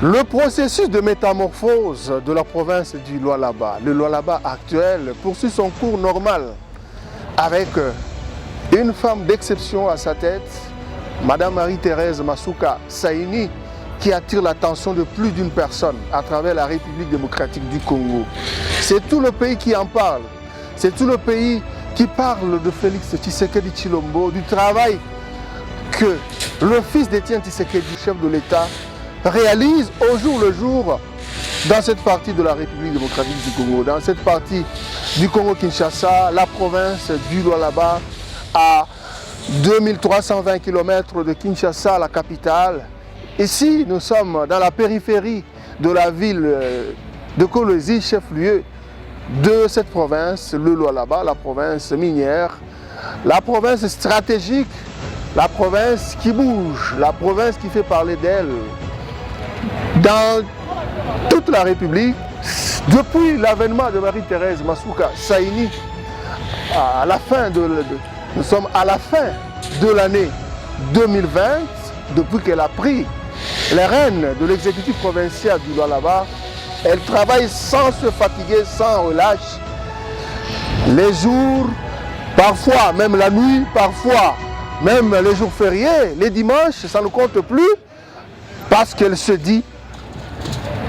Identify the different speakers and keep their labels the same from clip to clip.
Speaker 1: Le processus de métamorphose de la province du Lualaba, le Lualaba actuel, poursuit son cours normal avec une femme d'exception à sa tête, Madame Marie-Thérèse Masuka Saini, qui attire l'attention de plus d'une personne à travers la République démocratique du Congo. C'est tout le pays qui en parle. C'est tout le pays qui parle de Félix Tshisekedi Tshilombo, du travail que le fils d'Étienne Tshisekedi, chef de l'État, réalise au jour le jour dans cette partie de la République démocratique du Congo, dans cette partie du Congo-Kinshasa, la province du Lualaba, à 2320 km de Kinshasa, la capitale. Ici, nous sommes dans la périphérie de la ville de Kolwezi, chef-lieu de cette province, le Lualaba, la province minière, la province stratégique, la province qui bouge, la province qui fait parler d'elle dans toute la République, depuis l'avènement de Marie-Thérèse Masuka Saini, nous sommes à la fin de l'année 2020, depuis qu'elle a pris les rênes de l'exécutif provincial du Lualaba. Elle travaille sans se fatiguer, sans relâche, les jours, parfois même la nuit, parfois même les jours fériés, les dimanches, ça ne compte plus, parce qu'elle se dit,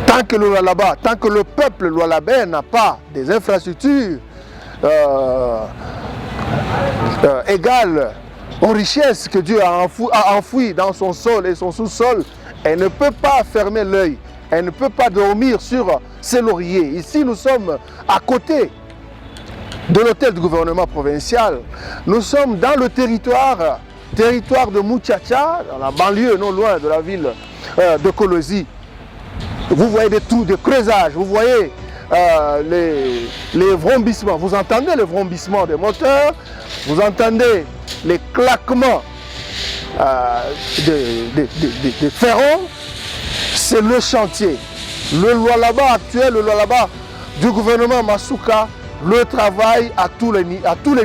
Speaker 1: tant que le Lualaba, tant que le peuple lualabais n'a pas des infrastructures égales aux richesses que Dieu a enfouies dans son sol et son sous-sol, elle ne peut pas fermer l'œil. Elle ne peut pas dormir sur ses lauriers. Ici, nous sommes à côté de l'hôtel du gouvernement provincial. Nous sommes dans le territoire de Muchacha, dans la banlieue, non loin de la ville de Kolwezi. Vous voyez des trous de creusage, vous voyez les vrombissements. Vous entendez le vrombissement des moteurs, vous entendez les claquements des ferrons. C'est le chantier. Le Lualaba actuel, le Lualaba du gouvernement Masuka, le travail à tous les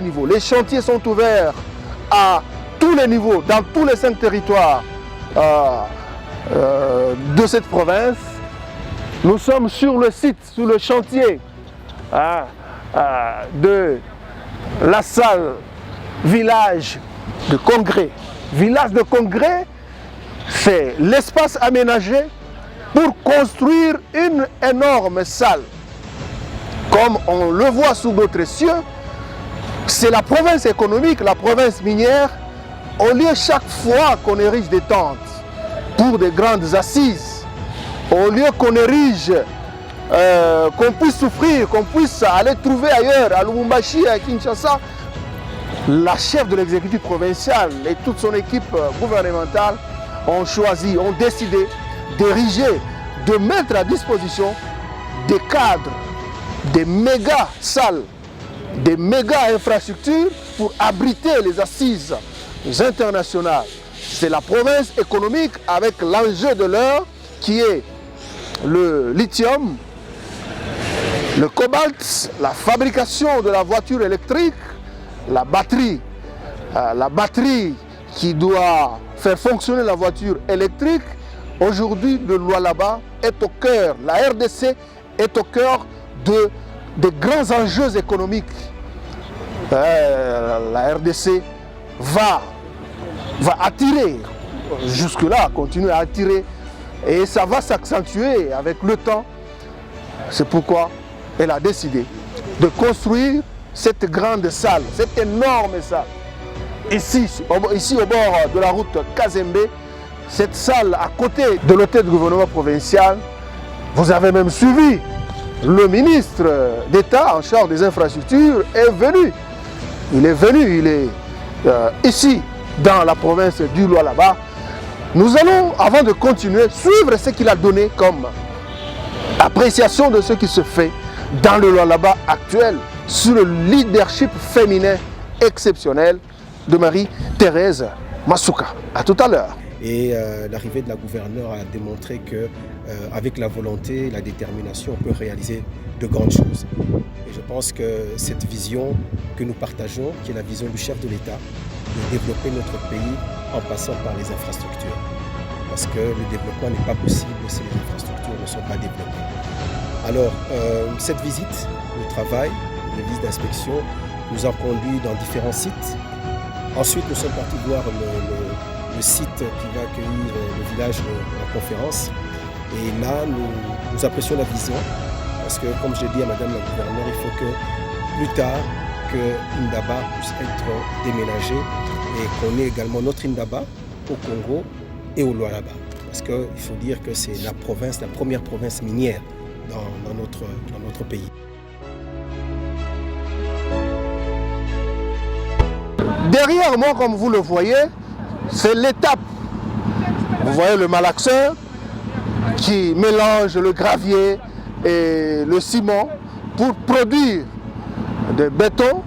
Speaker 1: niveaux. Les chantiers sont ouverts à tous les niveaux, dans tous les 5 territoires de cette province. Nous sommes sur le site, sur le chantier de la salle village de congrès. Village de congrès, c'est l'espace aménagé pour construire une énorme salle. Comme on le voit sous d'autres cieux, c'est la province économique, la province minière, au lieu chaque fois qu'on érige des tentes pour des grandes assises, au lieu qu'on érige, qu'on puisse souffrir, qu'on puisse aller trouver ailleurs, à Lubumbashi, à Kinshasa, la chef de l'exécutif provincial et toute son équipe gouvernementale ont choisi, ont décidé d'ériger, de mettre à disposition des cadres, des méga salles, des méga infrastructures pour abriter les assises internationales. C'est la province économique avec l'enjeu de l'heure qui est le lithium, le cobalt, la fabrication de la voiture électrique, la batterie qui doit faire fonctionner la voiture électrique. Aujourd'hui, le Lualaba est au cœur, la RDC est au cœur des grands enjeux économiques. La RDC va attirer, jusque-là, continuer à attirer, et ça va s'accentuer avec le temps. C'est pourquoi elle a décidé de construire cette grande salle, cette énorme salle. Ici au bord de la route Kazembe, cette salle à côté de l'hôtel du gouvernement provincial. Vous avez même suivi, le ministre d'État en charge des infrastructures est venu. Il est ici dans la province du Lualaba. Nous allons, avant de continuer, suivre ce qu'il a donné comme appréciation de ce qui se fait dans le Lualaba actuel, sous le leadership féminin exceptionnel de Marie-Thérèse Masuka. À tout à l'heure.
Speaker 2: Et l'arrivée de la gouverneure a démontré qu'avec la volonté, la détermination, on peut réaliser de grandes choses. Et je pense que cette vision que nous partageons, qui est la vision du chef de l'État, de développer notre pays en passant par les infrastructures. Parce que le développement n'est pas possible sans les infrastructures. sont pas développées. Alors, cette visite de travail, de visite d'inspection, nous a conduit dans différents sites. Ensuite, nous sommes partis voir le site qui va accueillir le village de la conférence. Et là, nous apprécions la vision, parce que, comme je l'ai dit à Madame la gouverneure, il faut que plus tard, que Indaba puisse être déménagé et qu'on ait également notre Indaba au Congo et au Lualaba. Parce qu'il faut dire que c'est la première province minière dans notre pays.
Speaker 1: Derrière moi, comme vous le voyez, c'est l'étape. Vous voyez le malaxeur qui mélange le gravier et le ciment pour produire de béton.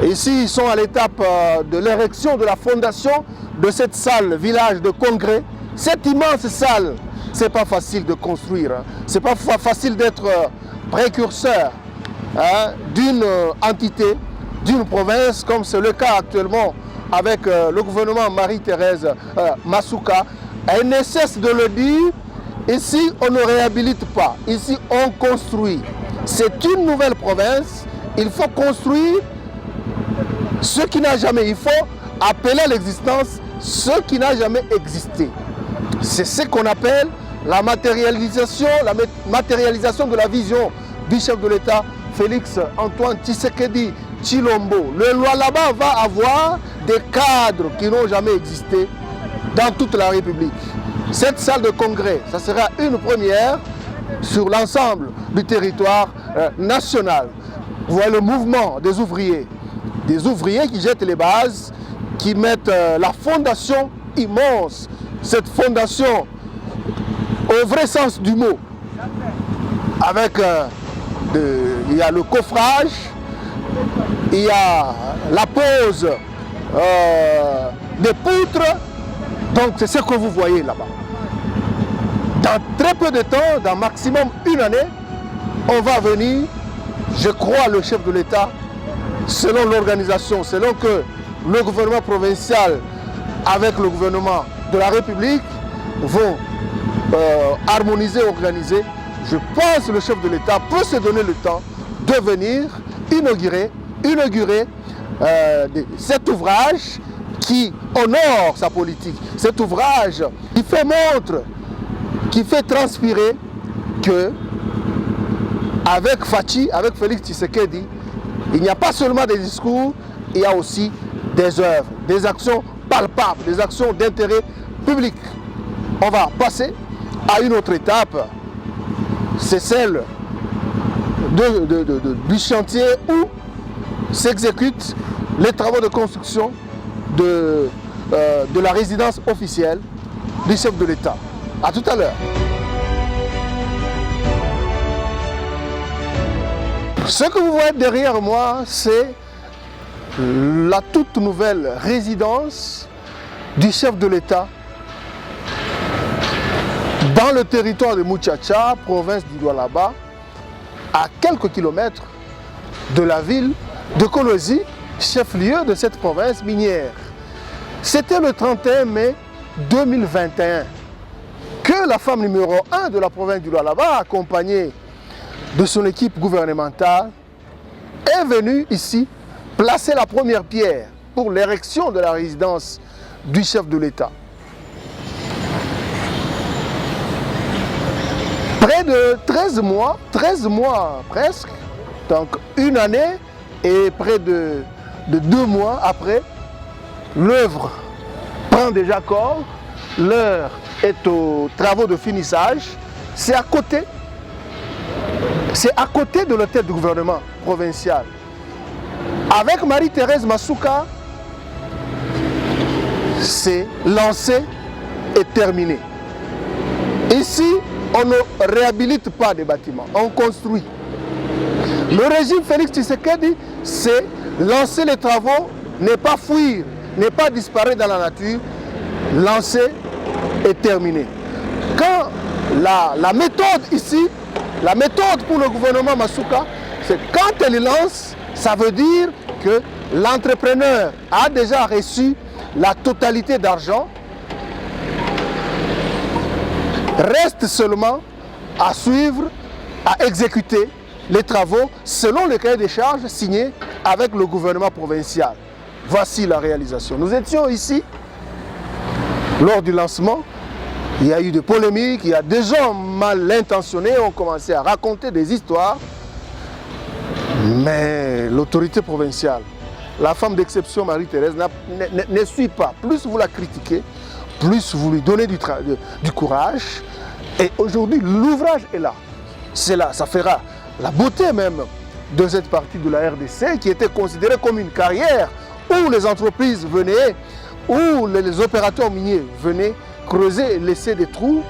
Speaker 1: Ici, ils sont à l'étape de l'érection de la fondation de cette salle, village de congrès. Cette immense salle, c'est pas facile de construire. C'est pas facile d'être précurseur d'une entité, d'une province, comme c'est le cas actuellement avec le gouvernement Marie-Thérèse Masuka. Elle ne cesse de le dire, ici on ne réhabilite pas, ici on construit. C'est une nouvelle province, il faut construire ce qui n'a jamais, il faut appeler à l'existence ce qui n'a jamais existé. C'est ce qu'on appelle la matérialisation de la vision du chef de l'État, Félix Antoine Tshisekedi Tshilombo. Le Lualaba va avoir des cadres qui n'ont jamais existé dans toute la République. Cette salle de congrès, ça sera une première sur l'ensemble du territoire national. Vous voyez le mouvement des ouvriers qui jettent les bases, qui mettent la fondation immense, cette fondation au vrai sens du mot, avec il y a le coffrage, il y a la pose des poutres, donc c'est ce que vous voyez là-bas. Dans très peu de temps, dans maximum une année, on va venir, je crois, le chef de l'État, selon l'organisation, selon que le gouvernement provincial avec le gouvernement de la République vont harmoniser, organiser. Je pense que le chef de l'État peut se donner le temps de venir inaugurer cet ouvrage qui honore sa politique. Cet ouvrage qui fait montre, qui fait transpirer que avec Fachi, avec Félix Tshisekedi, il n'y a pas seulement des discours, il y a aussi des œuvres, des actions palpables, des actions d'intérêt public. On va passer à une autre étape, c'est celle du chantier où s'exécutent les travaux de construction de la résidence officielle du chef de l'État. À tout à l'heure. Ce que vous voyez derrière moi, c'est la toute nouvelle résidence du chef de l'État dans le territoire de Muchacha, province du Lualaba, à quelques kilomètres de la ville de Kolosi, chef-lieu de cette province minière. C'était le 31 mai 2021 que la femme numéro 1 de la province du Lualaba, accompagnée de son équipe gouvernementale, est venue ici placer la première pierre pour l'érection de la résidence du chef de l'État. Près de 13 mois presque, donc une année et près de 2 mois après, l'œuvre prend déjà corps, l'heure est aux travaux de finissage, c'est à côté de l'hôtel du gouvernement provincial. Avec Marie-Thérèse Masuka, c'est lancé et terminé. Ici, on ne réhabilite pas des bâtiments, on construit. Le régime Félix Tshisekedi, c'est lancer les travaux, ne pas fuir, ne pas disparaître dans la nature, lancer et terminer. Quand la méthode ici, la méthode pour le gouvernement Masuka, c'est quand elle lance, ça veut dire que l'entrepreneur a déjà reçu la totalité d'argent. Reste seulement à suivre, à exécuter les travaux selon le cahier des charges signé avec le gouvernement provincial. Voici la réalisation. Nous étions ici lors du lancement. Il y a eu des polémiques, il y a des gens mal intentionnés ont commencé à raconter des histoires. Mais l'autorité provinciale, la femme d'exception Marie-Thérèse, ne suit pas. Plus vous la critiquez, plus vous lui donnez du courage. Et aujourd'hui, l'ouvrage est là. C'est là, ça fera la beauté même de cette partie de la RDC qui était considérée comme une carrière où les entreprises venaient, où les opérateurs miniers venaient creuser et laisser des trous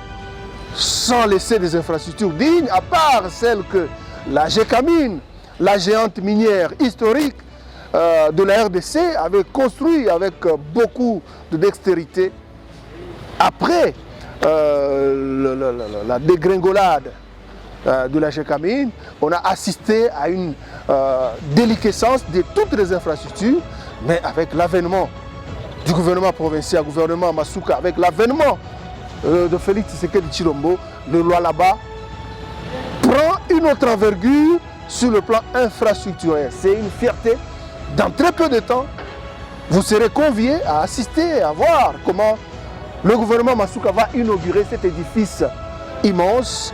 Speaker 1: sans laisser des infrastructures dignes, à part celles que la GECAMINE, la géante minière historique de la RDC, avait construit avec beaucoup de dextérité. Après la dégringolade de la GECAMINE, on a assisté à une déliquescence de toutes les infrastructures, mais avec l'avènement du gouvernement provincial, gouvernement Masuka, avec l'avènement de Félix Tshisekedi Tshilombo, le Lualaba prend une autre envergure sur le plan infrastructurel. C'est une fierté. Dans très peu de temps, vous serez conviés à assister, à voir comment le gouvernement Masuka va inaugurer cet édifice immense.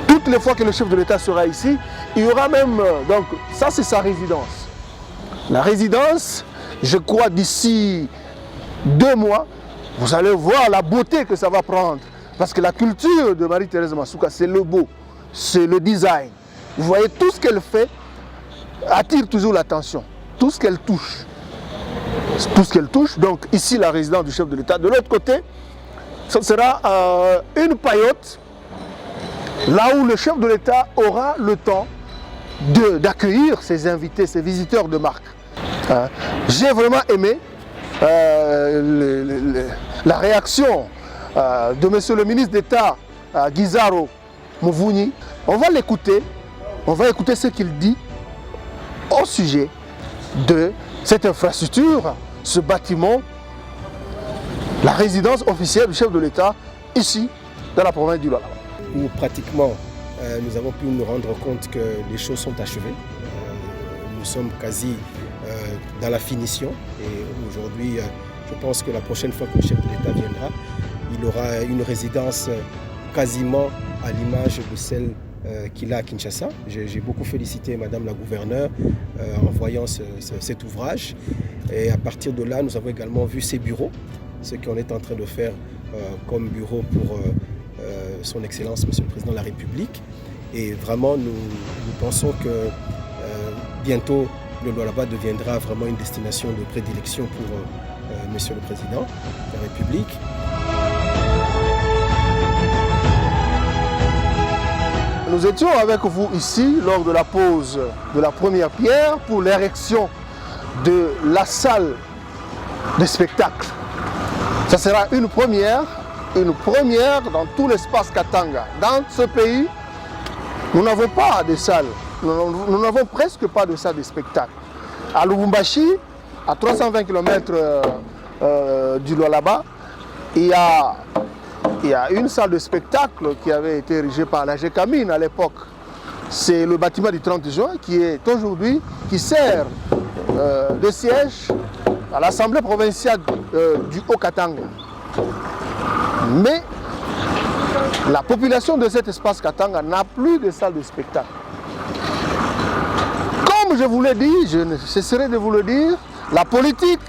Speaker 1: Toutes les fois que le chef de l'État sera ici, il y aura même, donc ça c'est sa résidence. La résidence, je crois d'ici 2 mois, vous allez voir la beauté que ça va prendre. Parce que la culture de Marie-Thérèse Masuka, c'est le beau, c'est le design. Vous voyez, tout ce qu'elle fait attire toujours l'attention. Tout ce qu'elle touche. Tout ce qu'elle touche. Donc ici, la résidence du chef de l'État. De l'autre côté, ce sera une paillote, là où le chef de l'État aura le temps d'accueillir ses invités, ses visiteurs de marque. J'ai vraiment aimé la réaction de monsieur le ministre d'État Guizaro Muvunyi. On va l'écouter, on va écouter ce qu'il dit au sujet de cette infrastructure, ce bâtiment, la résidence officielle du chef de l'État ici dans la province du Lualaba.
Speaker 2: Où pratiquement nous avons pu nous rendre compte que les choses sont achevées. Nous sommes quasi dans la finition et aujourd'hui je pense que la prochaine fois que le chef de l'État viendra, il aura une résidence quasiment à l'image de celle qu'il a à Kinshasa. J'ai beaucoup félicité Madame la gouverneure en voyant cet ouvrage et à partir de là nous avons également vu ses bureaux, ce qu'on est en train de faire comme bureau pour son Excellence Monsieur le Président de la République et vraiment nous pensons que bientôt le Lualaba deviendra vraiment une destination de prédilection pour Monsieur le Président de la République.
Speaker 1: Nous étions avec vous ici lors de la pose de la première pierre pour l'érection de la salle de spectacle. Ça sera une première dans tout l'espace Katanga. Dans ce pays, nous n'avons pas de salle. Nous n'avons presque pas de salle de spectacle. À Lubumbashi, à 320 km du Lualaba, il y a une salle de spectacle qui avait été érigée par la GECAMINE à l'époque. C'est le bâtiment du 30 juin qui est aujourd'hui, qui sert de siège à l'Assemblée provinciale du Haut-Katanga. Mais la population de cet espace Katanga n'a plus de salle de spectacle. Comme je vous l'ai dit, je ne cesserai de vous le dire, la politique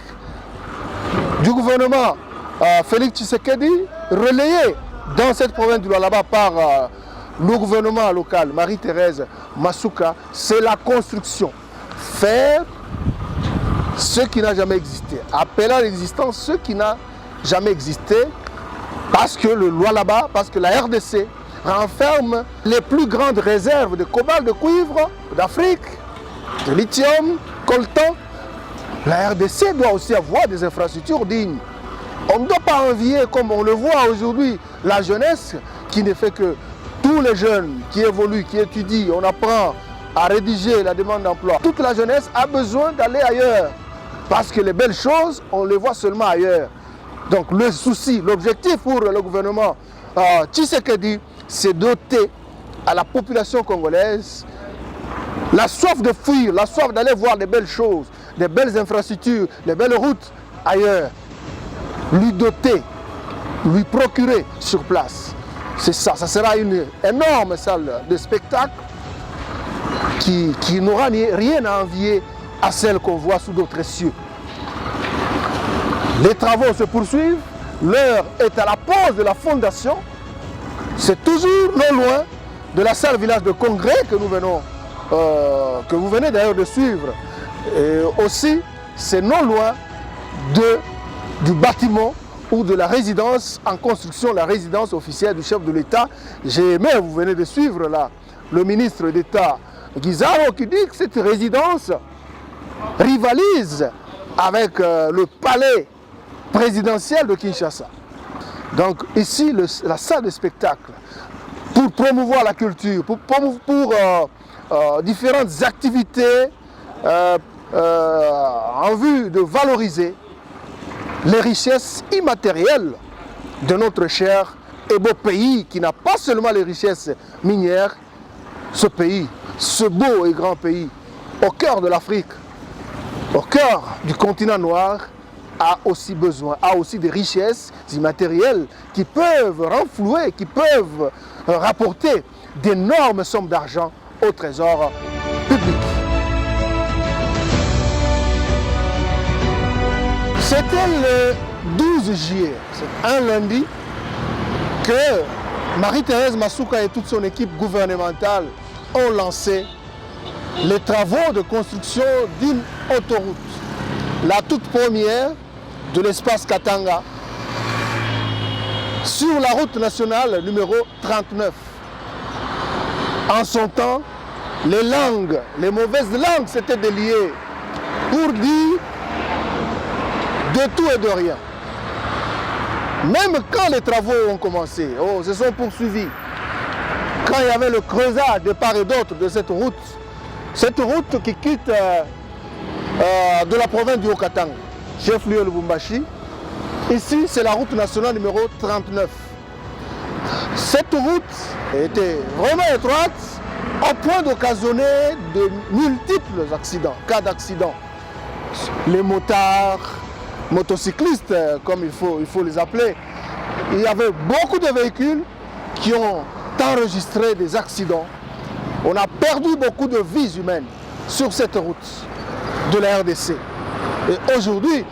Speaker 1: du gouvernement Félix Tshisekedi, relayée dans cette province du Lualaba par le gouvernement local, Marie-Thérèse Masuka, c'est la construction. Faire ce qui n'a jamais existé. Appeler à l'existence ce qui n'a jamais existé, parce que le Lualaba, parce que la RDC renferme les plus grandes réserves de cobalt, de cuivre d'Afrique, de lithium, coltan. La RDC doit aussi avoir des infrastructures dignes. On ne doit pas envier, comme on le voit aujourd'hui, la jeunesse qui ne fait que tous les jeunes qui évoluent, qui étudient, on apprend à rédiger la demande d'emploi. Toute la jeunesse a besoin d'aller ailleurs parce que les belles choses, on les voit seulement ailleurs. Donc le souci, l'objectif pour le gouvernement Tshisekedi, c'est doter à la population congolaise la soif de fuir, la soif d'aller voir des belles choses, des belles infrastructures, des belles routes ailleurs. Lui doter, lui procurer sur place. C'est ça, ça sera une énorme salle de spectacle qui n'aura rien à envier à celle qu'on voit sous d'autres cieux. Les travaux se poursuivent, l'heure est à la pause de la fondation. C'est toujours non loin de la salle village de congrès que vous venez d'ailleurs de suivre. Et aussi, c'est non loin du bâtiment ou de la résidence en construction, la résidence officielle du chef de l'État. J'ai aimé, vous venez de suivre là, le ministre d'État Guizaro qui dit que cette résidence rivalise avec le palais présidentiel de Kinshasa. Donc ici, la salle de spectacle, pour promouvoir la culture, pour différentes activités en vue de valoriser les richesses immatérielles de notre cher et beau pays qui n'a pas seulement les richesses minières. Ce pays, ce beau et grand pays, au cœur de l'Afrique, au cœur du continent noir, a aussi des richesses immatérielles qui peuvent renflouer, qui peuvent rapporter d'énormes sommes d'argent au trésor public. C'était le 12 juillet, c'est un lundi, que Marie-Thérèse Masuka et toute son équipe gouvernementale ont lancé les travaux de construction d'une autoroute, la toute première de l'espace Katanga, sur la route nationale numéro 39. En son temps, les mauvaises langues s'étaient déliées pour dire de tout et de rien. Même quand les travaux ont commencé, se sont poursuivis, quand il y avait le creusage de part et d'autre de cette route qui quitte de la province du Haut-Katanga, chef-lieu Lubumbashi, ici c'est la route nationale numéro 39. Cette route était vraiment étroite au point d'occasionner de multiples accidents, cas d'accidents. Les motards, motocyclistes, comme il faut les appeler, il y avait beaucoup de véhicules qui ont enregistré des accidents. On a perdu beaucoup de vies humaines sur cette route de la RDC. Et aujourd'hui,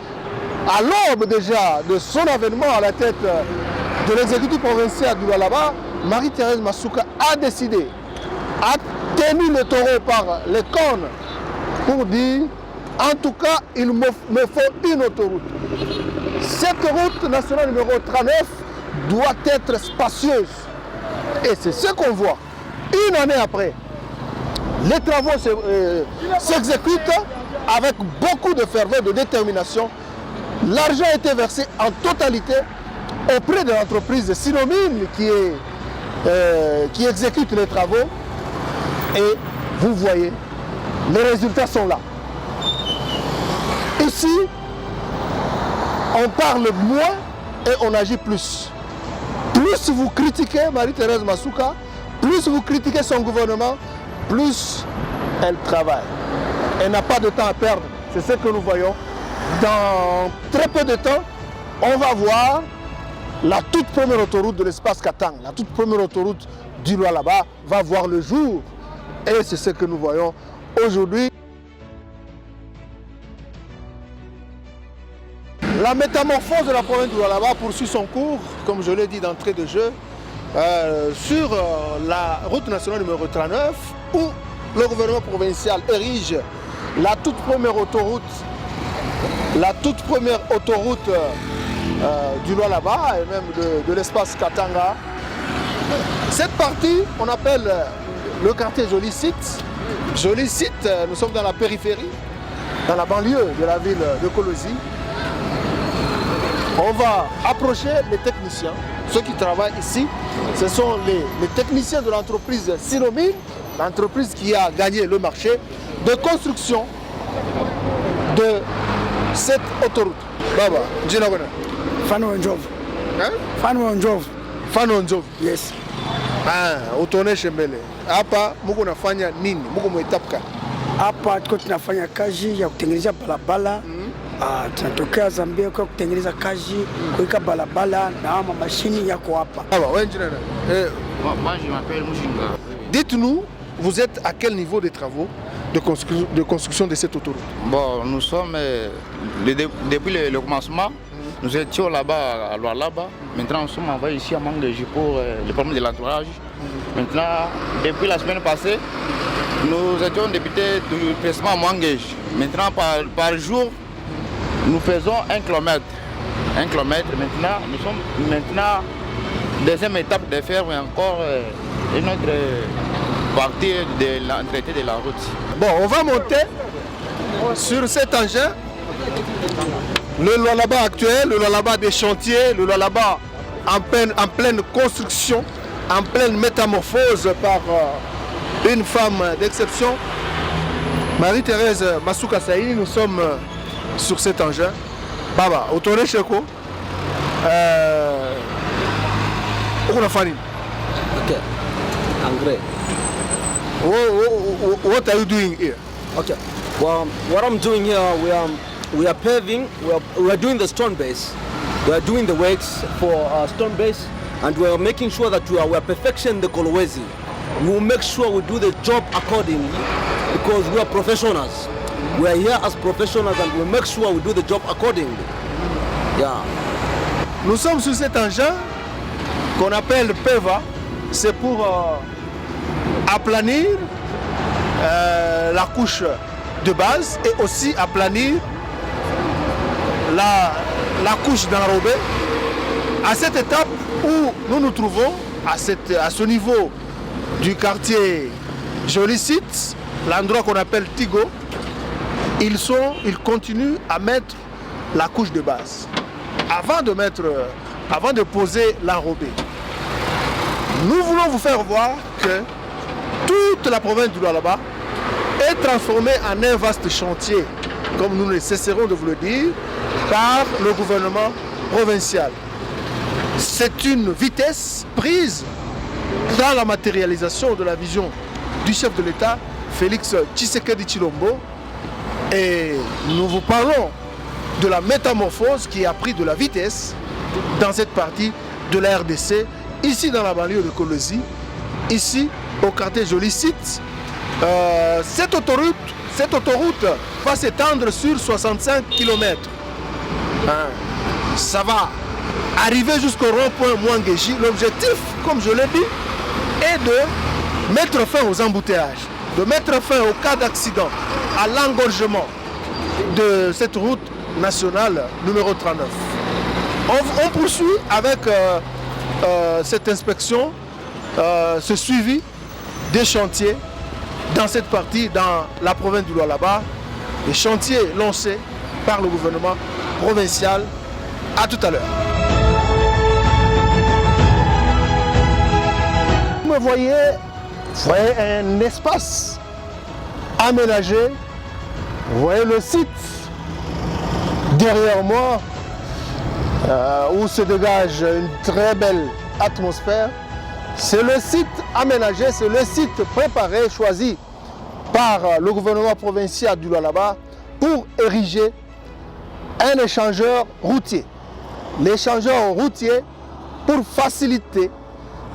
Speaker 1: à l'aube déjà de son avènement à la tête de l'exécutif provincial du Lualaba, Marie-Thérèse Masuka a décidé, a tenu le taureau par les cornes pour dire, en tout cas, il me faut une autoroute. Cette route nationale numéro 39 doit être spacieuse. Et c'est ce qu'on voit. Une année après, les travaux s'exécutent avec beaucoup de ferveur, de détermination. L'argent a été versé en totalité auprès de l'entreprise Sinomine qui exécute les travaux. Et vous voyez, les résultats sont là. Ici, on parle moins et on agit plus. Plus vous critiquez Marie-Thérèse Masuka, plus vous critiquez son gouvernement, plus elle travaille. Elle n'a pas de temps à perdre. C'est ce que nous voyons. Dans très peu de temps, on va voir la toute première autoroute de l'espace Katanga, la toute première autoroute du Lualaba va voir le jour. Et c'est ce que nous voyons aujourd'hui. La métamorphose de la province du Lualaba poursuit son cours, comme je l'ai dit d'entrée de jeu, sur la route nationale numéro 39, où le gouvernement provincial érige la toute première autoroute du Lualaba et même de l'espace Katanga. Cette partie, on appelle le quartier Joli Site. Joli Site, nous sommes dans la périphérie, dans la banlieue de la ville de Kolosi. On va approcher les techniciens, ceux qui travaillent ici. Ce sont les techniciens de l'entreprise Sinomine, l'entreprise qui a gagné le marché de construction de cette autoroute. Baba, Djinagona.
Speaker 3: Fano Njov.
Speaker 1: Hein?
Speaker 3: Fano Njov.
Speaker 1: Fano Njov.
Speaker 3: Yes.
Speaker 1: Utone Shembele. Hapa muko nafanya nini? Muko mwetapka?
Speaker 3: Hapa tuko tunafanya kazi ya kutengeneza barabara. Tunatokea Zambia kwa kutengeneza kazi kuweka barabara na ama mashini yako hapa.
Speaker 1: Dites-nous, vous êtes à quel niveau des travaux de construction de cette autoroute?
Speaker 4: Bon, nous sommes, depuis le commencement, nous étions là-bas, à Lualaba. Maintenant, nous sommes envoyés ici à Manguéji pour le problème de l'entourage. Maintenant, depuis la semaine passée, nous étions députés précisément à Manguéji. Maintenant, par jour, nous faisons 1 kilomètre. 1 kilomètre. Maintenant, nous sommes maintenant deuxième étape de faire encore une autre partie de l'entretien de la route.
Speaker 1: Bon, on va monter sur cet engin. Le Lualaba actuel, le Lualaba des chantiers, le Lualaba en pleine construction, en pleine métamorphose par une femme d'exception, Marie-Thérèse Masuka Saini. Nous sommes sur cet engin. Baba, Otone Sheko.
Speaker 5: Okay, Angre.
Speaker 1: What are you doing here?
Speaker 5: Okay, well, what I'm doing here, we are paving, we are doing the stone base. We are doing the works for our stone base, and we are making sure that we are perfecting the Kolwezi. We will make sure we do the job accordingly because we are professionals. We are here as professionals and we make sure we do the job accordingly. Yeah.
Speaker 1: Nous sommes sur cet engin qu'on appelle PEVA. C'est pour aplanir la couche de base et aussi aplanir la couche d'enrobé. À cette étape où nous nous trouvons, à ce niveau du quartier Joli Site, l'endroit qu'on appelle Tigo, ils continuent à mettre la couche de base avant de poser l'enrobé. Nous voulons vous faire voir que toute la province du Lualaba est transformée en un vaste chantier, comme nous ne cesserons de vous le dire, par le gouvernement provincial. C'est une vitesse prise dans la matérialisation de la vision du chef de l'État, Félix Tshisekedi Tshilombo. Et nous vous parlons de la métamorphose qui a pris de la vitesse dans cette partie de la RDC, ici dans la banlieue de Kolwezi, ici au quartier Joli Site. Cette autoroute va s'étendre sur 65 km. Ça va arriver jusqu'au rond-point Manguéji. L'objectif, comme je l'ai dit, est de mettre fin aux embouteillages, de mettre fin au cas d'accident, à l'engorgement de cette route nationale numéro 39. On poursuit avec cette inspection, ce suivi des chantiers dans cette partie, dans la province du Lualaba, les chantiers lancés par le gouvernement provincial. À tout à l'heure. Vous voyez un espace aménagé. Vous voyez le site derrière moi où se dégage une très belle atmosphère. C'est le site aménagé, c'est le site préparé, choisi par le gouvernement provincial du Lualaba pour ériger un échangeur routier. L'échangeur routier pour faciliter,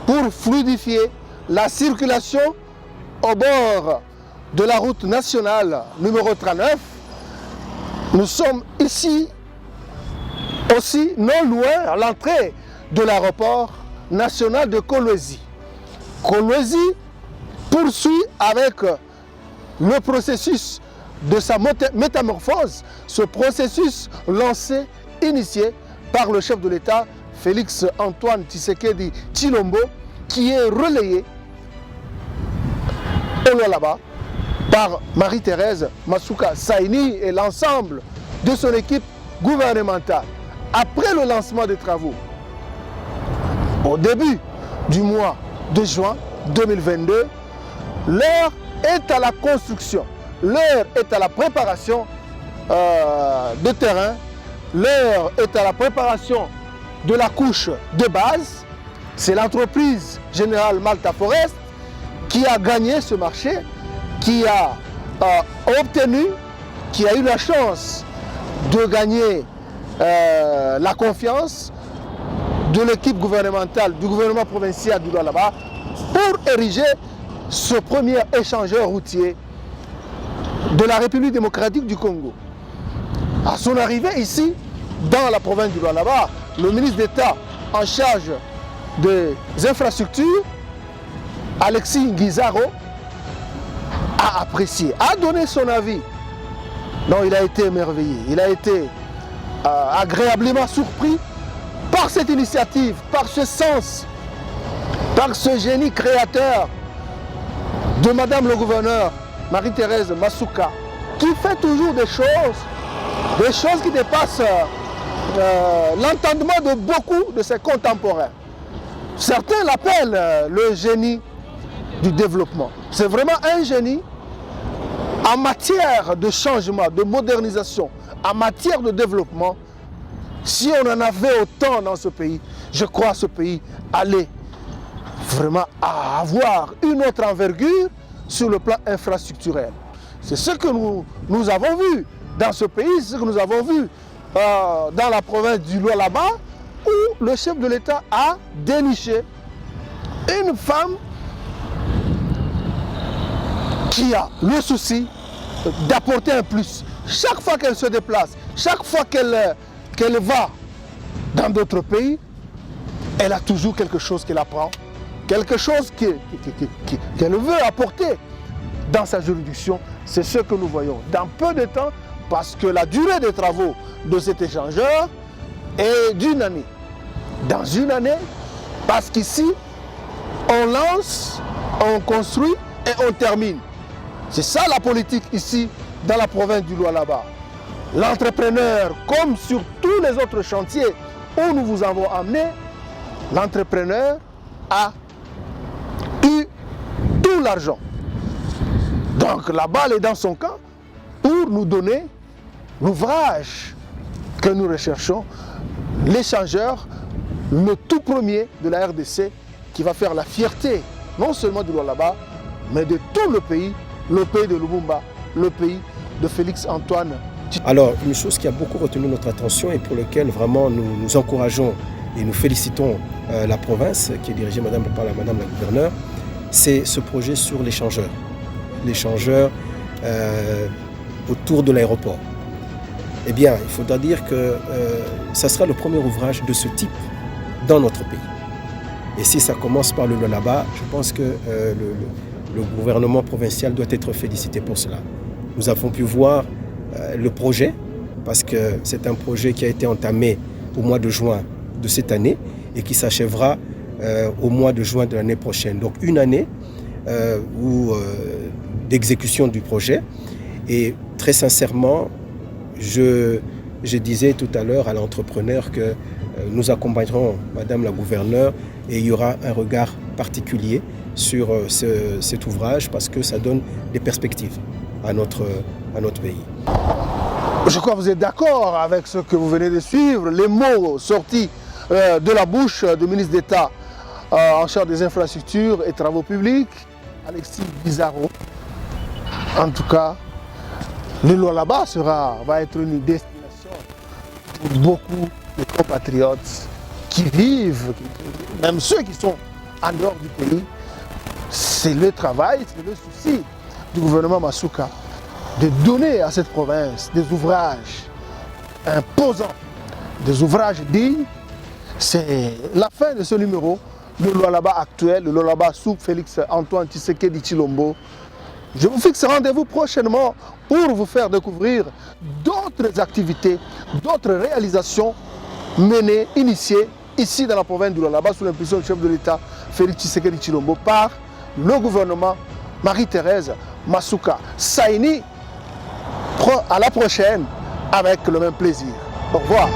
Speaker 1: pour fluidifier la circulation au bord de la route nationale numéro 39. Nous sommes ici aussi non loin à l'entrée de l'aéroport national de Kolwezi. Kolwezi poursuit avec le processus de sa métamorphose, ce processus lancé, initié par le chef de l'État, Félix Antoine Tshisekedi Tshilombo, qui est relayé au Lualaba par Marie-Thérèse Masuka Saini et l'ensemble de son équipe gouvernementale. Après le lancement des travaux, au début du mois de juin 2022, l'heure est à la construction, l'heure est à la préparation de terrain, l'heure est à la préparation de la couche de base. c'est l'entreprise Générale Malta Forest qui a gagné ce marché, qui a obtenu, qui a eu la chance de gagner la confiance de l'équipe gouvernementale, du gouvernement provincial du Lualaba pour ériger ce premier échangeur routier de la République démocratique du Congo. À son arrivée ici, dans la province du Lualaba, le ministre d'État en charge des infrastructures, Alexis Nguizaro, a apprécié, a donné son avis. Non, il a été émerveillé, il a été agréablement surpris par cette initiative, par ce sens, par ce génie créateur de Madame le gouverneur Marie-Thérèse Masuka, qui fait toujours des choses qui dépassent l'entendement de beaucoup de ses contemporains. Certains l'appellent le génie du développement. C'est vraiment un génie en matière de changement, de modernisation, en matière de développement. Si on en avait autant dans ce pays, je crois que ce pays allait vraiment avoir une autre envergure sur le plan infrastructurel. C'est ce que nous avons vu dans ce pays, c'est ce que nous avons vu dans la province du Lualaba, où le chef de l'État a déniché une femme qui a le souci d'apporter un plus. Chaque fois qu'elle se déplace, chaque fois qu'elle va dans d'autres pays, elle a toujours quelque chose qu'elle apprend, quelque chose qu'elle veut apporter dans sa juridiction. C'est ce que nous voyons dans peu de temps, parce que la durée des travaux de cet échangeur est d'une année. Dans une année, parce qu'ici, on lance, on construit et on termine. C'est ça la politique ici, dans la province du Lualaba. L'entrepreneur, comme sur tous les autres chantiers où nous vous avons amené, l'entrepreneur a eu tout l'argent. Donc la balle est dans son camp pour nous donner l'ouvrage que nous recherchons, l'échangeur, le tout premier de la RDC, qui va faire la fierté non seulement du Lualaba, mais de tout le pays de Lumumba, le pays de Félix Antoine.
Speaker 2: Alors, une chose qui a beaucoup retenu notre attention et pour laquelle vraiment nous encourageons et nous félicitons la province, qui est dirigée par Madame la gouverneure, c'est ce projet sur l'échangeur. L'échangeur autour de l'aéroport. Eh bien, il faudra dire que ça sera le premier ouvrage de ce type dans notre pays. Et si ça commence par le Lualaba, je pense que le gouvernement provincial doit être félicité pour cela. Nous avons pu voir le projet, parce que c'est un projet qui a été entamé au mois de juin de cette année et qui s'achèvera au mois de juin de l'année prochaine. Donc une année d'exécution du projet. Et très sincèrement, je disais tout à l'heure à l'entrepreneur que nous accompagnerons Madame la gouverneure et il y aura un regard particulier sur cet ouvrage parce que ça donne des perspectives à notre pays.
Speaker 1: Je crois que vous êtes d'accord avec ce que vous venez de suivre, les mots sortis de la bouche du ministre d'État en charge des infrastructures et travaux publics, Alexis Nguizaro. En tout cas, le Lualaba va être une destination pour beaucoup de compatriotes qui vivent, même ceux qui sont en dehors du pays. C'est le travail, c'est le souci du gouvernement Masuka de donner à cette province des ouvrages imposants, des ouvrages dignes. C'est la fin de ce numéro, le Lualaba actuel, le Lualaba sous Félix Antoine Tshisekedi Tshilombo. Je vous fixe rendez-vous prochainement pour vous faire découvrir d'autres activités, d'autres réalisations menées, initiées ici dans la province du Lualaba sous l'impulsion du chef de l'État Félix Tshisekedi Tshilombo par le gouvernement Marie-Thérèse Masuka. Saini, à la prochaine avec le même plaisir. Au revoir.